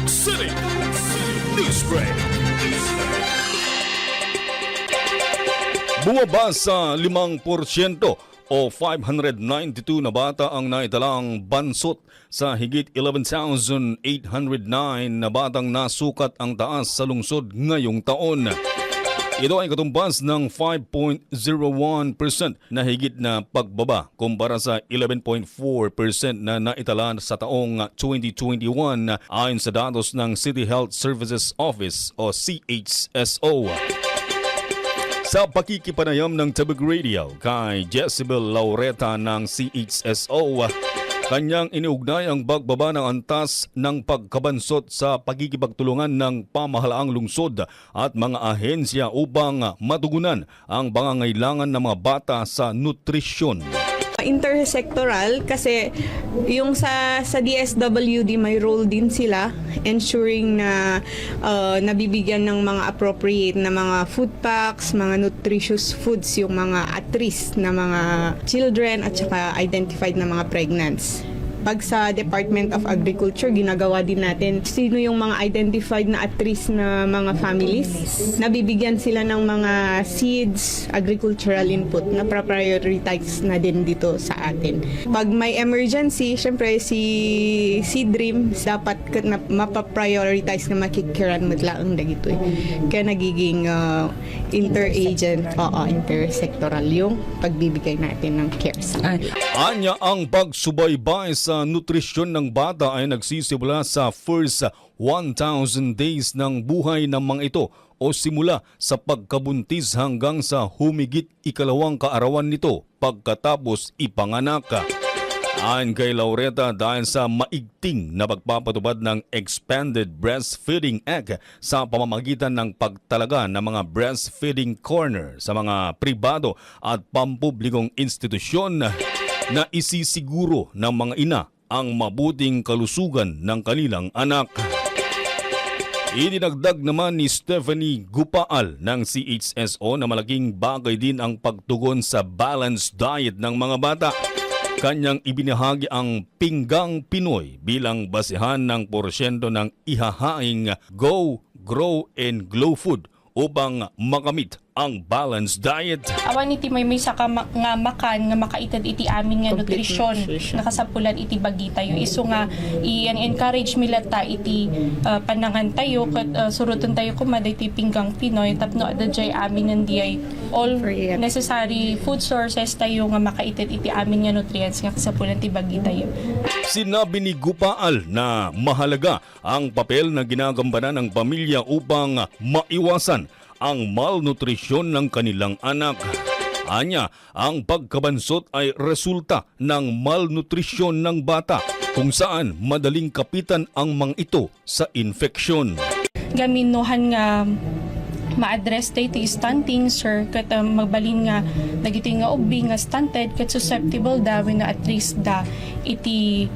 City News Break. Bumaba sa 5% o 592 na bata ang naitalang bansot sa higit 11,809 na batang nasukat ang taas sa lungsod ngayong taon. Ito ay katumbas ng 5.01% na higit na pagbaba kumpara sa 11.4% na naitala sa taong 2021 ayon sa datos ng City Health Services Office o CHSO. Sa pakikipanayam ng Tabog Radio kay Jezebel Laureta ng CHSO, kanyang iniugnay ang pagbaba ng antas ng pagkabansot sa pagkikipagtulungan ng pamahalaang lungsod at mga ahensya upang matugunan ang pangangailangan ng mga bata sa nutrisyon. Intersectoral kasi yung sa DSWD may role din sila ensuring na nabibigyan ng mga appropriate na mga food packs, mga nutritious foods yung mga at-risk na mga children at saka identified na mga pregnants. Pag sa Department of Agriculture, ginagawa din natin sino yung mga identified na at-risk na mga families. Nabibigyan sila ng mga seeds, agricultural input na prioritize na din dito sa atin. Pag may emergency, syempre si Dream dapat na mapaprioritize na makikiran mo lang dagito. Kaya nagiging intersectoral yung pagbibigay natin ng care sa kanila. Anya ang pagsubaybay sa nutrisyon ng bata ay nagsisimula sa first 1,000 days ng buhay ng mga ito o simula sa pagkabuntis hanggang sa humigit ikalawang kaarawan nito pagkatapos ipanganak. Ayon kay Laureta, dahil sa maigting na pagpapatupad ng Expanded Breastfeeding Act sa pamamagitan ng pagtalaga ng mga breastfeeding corner sa mga pribado at pampublikong institusyon na isisiguro ng mga ina ang mabuting kalusugan ng kanilang anak. Idinagdag naman ni Stephanie Gupaal ng CHSO na malaking bagay din ang pagtugon sa balanced diet ng mga bata. Kanyang ibinahagi ang Pinggang Pinoy bilang basehan ng porsyento ng ihahaing Go, Grow and Glow food upang makamit ang balanced diet. Awan iti may saka nga makan nga makaitad iti amin nga nutrisyon nakasapulan iti bagita yo iso nga i-encourage mila ta iti panangan tayo ket suruton tayo kumaday iti Pinggang Pinoy tapno adjay amin nandi ay all necessary food sources tayo nga makaitad iti amin nga nutrients nga kasapulan iti bagita yo. Sinabi ni Gupaal na mahalaga ang papel na ginagampanan ng pamilya upang maiwasan ang malnutrisyon ng kanilang anak. Anya, ang pagkabansot ay resulta ng malnutrisyon ng bata kung saan madaling kapitan ang mga ito sa infeksyon. Gaminuhan nga ma-address tayo iti stunting, sir, kat magbalin nga dagiti nga ubi nga stunted kat susceptible dawin na at risk da iti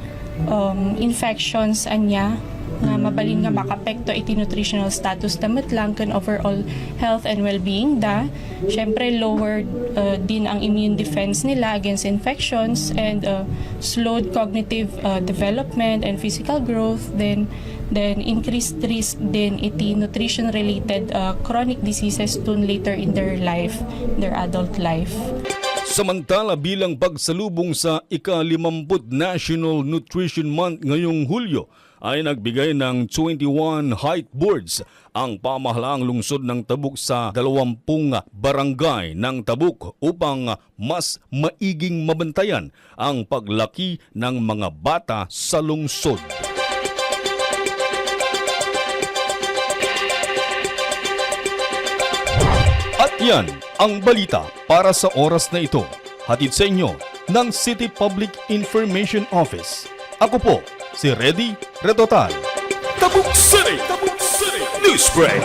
infections anya nga mabalin nga makapekto iti nutritional status damat lang kan overall health and well-being da. Syempre lowered din ang immune defense nila against infections and slowed cognitive development and physical growth, then increased risk din iti nutrition related chronic diseases soon later in their life, their adult life. Samantala, bilang pagsalubong sa ika-50 National Nutrition Month ngayong Hulyo, ay nagbigay ng 21 height boards ang pamahalaang lungsod ng Tabuk sa 20 barangay ng Tabuk upang mas maiging mabantayan ang paglaki ng mga bata sa lungsod. At yan ang balita para sa oras na ito. Hatid sa inyo ng City Public Information Office. Ako po, si Reddy Retotal. Tabuk City News Break.